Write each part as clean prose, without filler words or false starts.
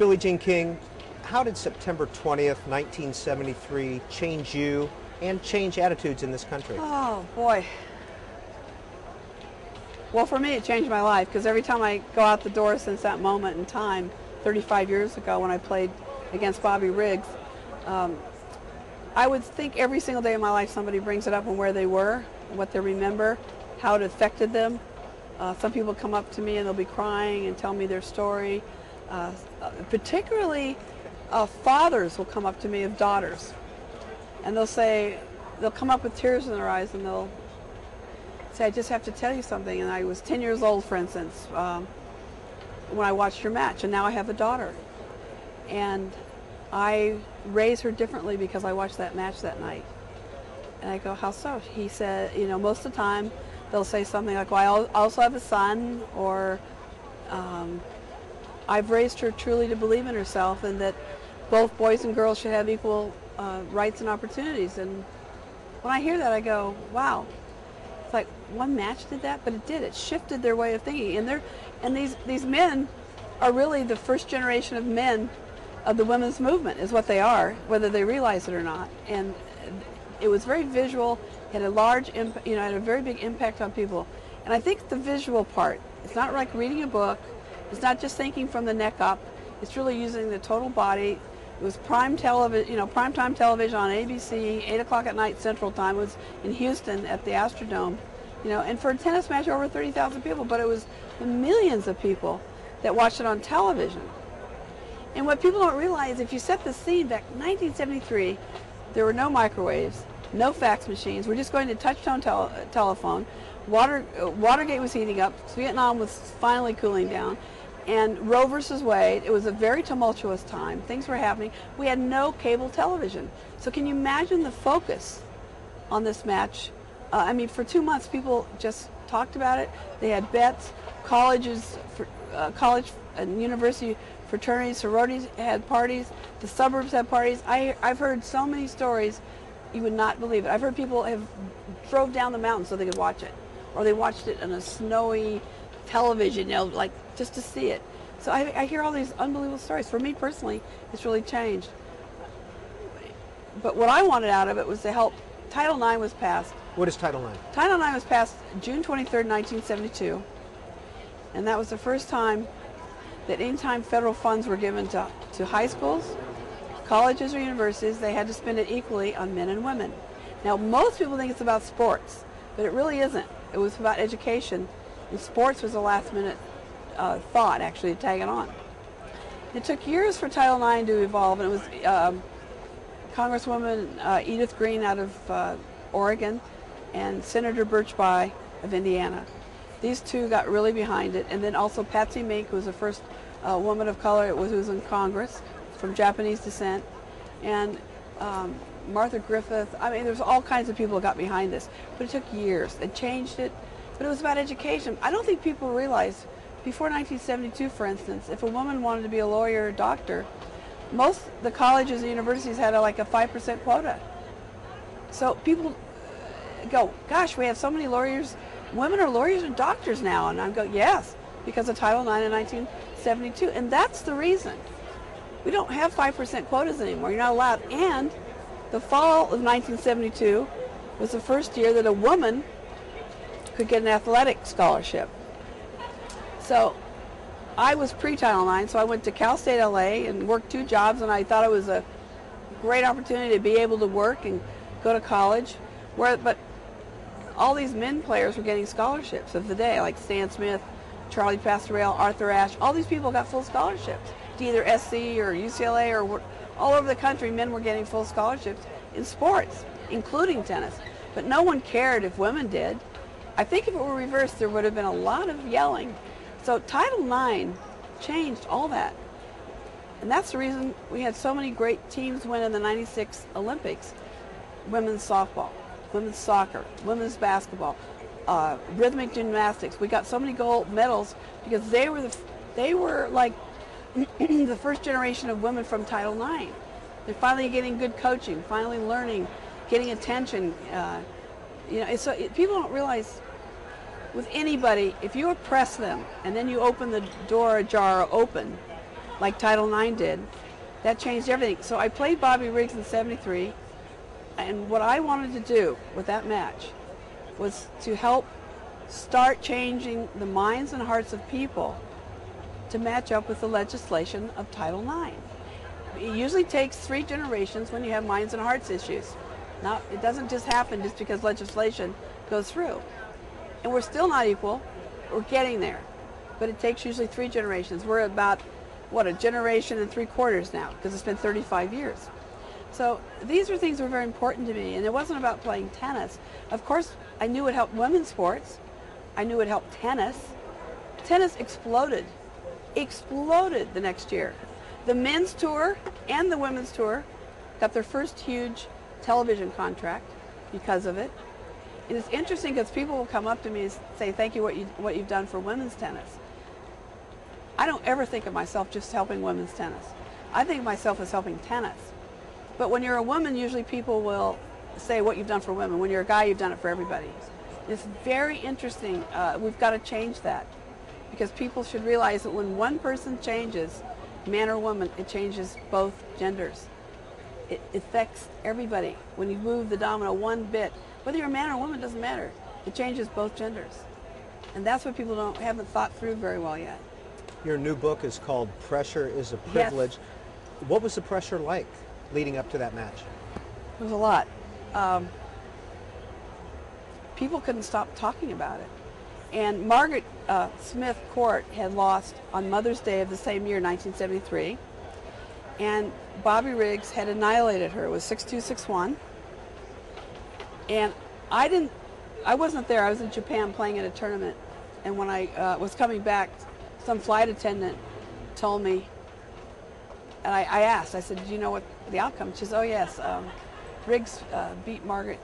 Billie Jean King, how did September 20th, 1973 change you and change attitudes in this country? Oh, boy. Well, for me, it changed my life, because every time I go out the door since that moment in time, 35 years ago when I played against Bobby Riggs, I would think every single day of my life somebody brings it up on where they were, what they remember, how it affected them. Some people come up to me and they'll be crying and tell me their story. Particularly fathers will come up to me of daughters, and they'll come up with tears in their eyes and they'll say, I just have to tell you something. And I was 10 years old, for instance, when I watched your match, and now I have a daughter. And I raise her differently because I watched that match that night. And I go, how so? He said, you know, most of the time they'll say something like, well, I also have a son, or I've raised her truly to believe in herself, and that both boys and girls should have equal rights and opportunities. And when I hear that, I go, wow. It's like one match did that, but it did. It shifted their way of thinking. And these men are really the first generation of men of the women's movement, is what they are, whether they realize it or not. And it was very visual, had a large impact, you know, had a very big impact on people. And I think the visual part, it's not like reading a book, it's not just thinking from the neck up, it's really using the total body. It was prime television, you know, primetime television on ABC, 8 o'clock at night Central Time. It was in Houston at the Astrodome, you know, and for a tennis match over 30,000 people, but it was the millions of people that watched it on television. And what people don't realize, if you set the scene back in 1973, there were no microwaves, no fax machines. We're just going to touch-tone telephone. Watergate was heating up. Vietnam was finally cooling down. And Roe versus Wade, it was a very tumultuous time. Things were happening. We had no cable television. So can you imagine the focus on this match? I mean, for 2 months, people just talked about it. They had bets. Colleges, college and university fraternities, sororities had parties. The suburbs had parties. I've heard so many stories, you would not believe it. I've heard people have drove down the mountain so they could watch it, or they watched it on a snowy television, you know, like just to see it. So I hear all these unbelievable stories. For me personally, it's really changed. But what I wanted out of it was to help. Title IX was passed. What is Title IX? Title IX was passed June 23rd, 1972, and that was the first time that anytime federal funds were given to high schools, colleges, or universities, they had to spend it equally on men and women. Now, most people think it's about sports, but it really isn't. It was about education, and sports was a last-minute thought, actually, to tag it on. It took years for Title IX to evolve, and it was Congresswoman Edith Green out of Oregon and Senator Birch Bayh of Indiana. These two got really behind it, and then also Patsy Mink, who was the first woman of color who was in Congress, from Japanese descent, and Martha Griffith. I mean, there's all kinds of people who got behind this, but it took years. They changed it, but it was about education. I don't think people realize, before 1972, for instance, if a woman wanted to be a lawyer or a doctor, most the colleges and universities had like a 5% quota. So people go, gosh, we have so many lawyers. Women are lawyers and doctors now. And I go, yes, because of Title IX in 1972. And that's the reason. We don't have 5% quotas anymore. You're not allowed. And the fall of 1972 was the first year that a woman could get an athletic scholarship. So I was pre-Title IX, so I went to Cal State LA and worked 2 jobs, and I thought it was a great opportunity to be able to work and go to college. But all these men players were getting scholarships of the day, like Stan Smith, Charlie Pastorale, Arthur Ashe. All these people got full scholarships to either SC or UCLA, or all over the country. Men were getting full scholarships in sports, including tennis. But no one cared if women did. I think if it were reversed, there would have been a lot of yelling. So Title IX changed all that. And that's the reason we had so many great teams win in the '96 Olympics. Women's softball, women's soccer, women's basketball, rhythmic gymnastics. We got so many gold medals because they were like the first generation of women from Title IX. They're finally getting good coaching, finally learning, getting attention. You know, people don't realize with anybody, if you oppress them and then you open the door ajar open, like Title IX did. That changed everything. So I played Bobby Riggs in '73, and what I wanted to do with that match was to help start changing the minds and hearts of people to match up with the legislation of Title IX. It usually takes 3 generations when you have minds and hearts issues. Now, it doesn't just happen just because legislation goes through. And we're still not equal. We're getting there. But it takes usually 3 generations. We're about, what, a generation and 3/4 now, because it's been 35 years. So these are things that were very important to me. And it wasn't about playing tennis. Of course, I knew it helped women's sports. I knew it helped tennis. Tennis exploded the next year. The men's tour and the women's tour got their first huge television contract because of it. And it's interesting because people will come up to me and say, thank you what you've done for women's tennis. I don't ever think of myself just helping women's tennis. I think of myself as helping tennis. But when you're a woman, usually people will say what you've done for women. When you're a guy, you've done it for everybody. It's very interesting. We've got to change that, because people should realize that when one person changes, man or woman, it changes both genders. It affects everybody. When you move the domino one bit, whether you're a man or a woman, doesn't matter. It changes both genders. And that's what people haven't thought through very well yet. Your new book is called Pressure is a Privilege. Yes. What was the pressure like leading up to that match? It was a lot. People couldn't stop talking about it. And Margaret Smith Court had lost on Mother's Day of the same year, 1973. And Bobby Riggs had annihilated her. It was 6-2, 6-1. And I wasn't there. I was in Japan playing at a tournament. And when I was coming back, some flight attendant told me, and I asked, I said, do you know what the outcome? She says, oh yes, Riggs beat Margaret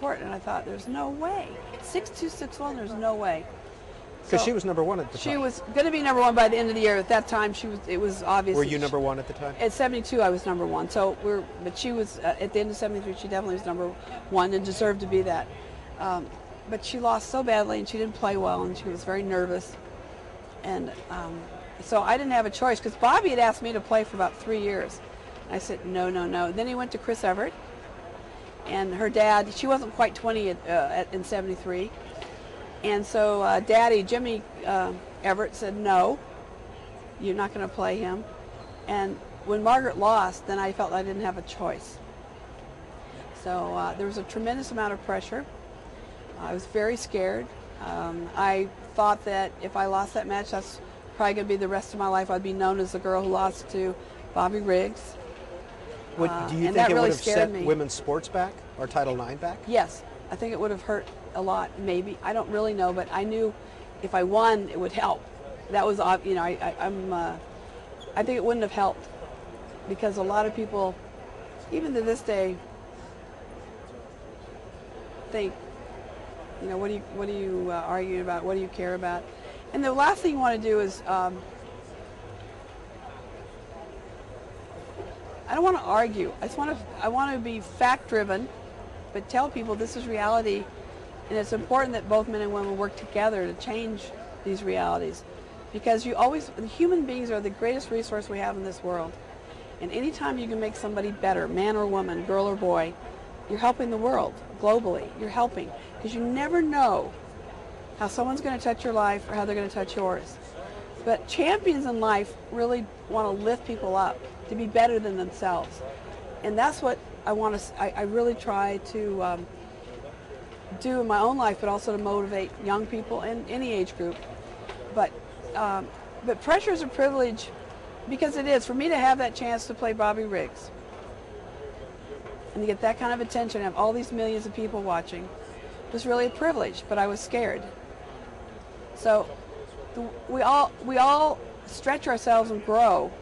Court. And I thought, there's no way. 6-2, 6-1, there's no way. Because she was number 1 at the time. She was going to be number 1 by the end of the year. At that time, it was obvious. Were you number 1 at the time? At 72, I was number 1. But she was, at the end of 73, she definitely was number 1 and deserved to be that. But she lost so badly, and she didn't play well, and she was very nervous. And so I didn't have a choice, because Bobby had asked me to play for about 3 years. I said, no, no, no. Then he went to Chris Everett, and her dad, she wasn't quite 20 in 73. And so Daddy, Jimmy Everett, said, no, you're not going to play him. And when Margaret lost, then I felt I didn't have a choice. So there was a tremendous amount of pressure. I was very scared. I thought that if I lost that match, that's probably going to be the rest of my life. I'd be known as the girl who lost to Bobby Riggs. Do you think it would have set women's sports back, or Title IX back? Yes, I think it would have hurt a lot, maybe. I don't really know, but I knew if I won, it would help. That was, you know, I think it wouldn't have helped, because a lot of people, even to this day, think, you know, what are you arguing about? What do you care about? And the last thing you want to do is, I don't want to argue. I want to be fact-driven, but tell people this is reality, and it's important that both men and women work together to change these realities, because human beings are the greatest resource we have in this world, and anytime you can make somebody better, man or woman, girl or boy, you're helping the world globally. You're helping, because you never know how someone's going to touch your life or how they're going to touch yours. But champions in life really want to lift people up to be better than themselves, and that's what I really try to do in my own life, but also to motivate young people in any age group. But pressure is a privilege, because it is. For me to have that chance to play Bobby Riggs and to get that kind of attention, have all these millions of people watching, was really a privilege, but I was scared. So we all stretch ourselves and grow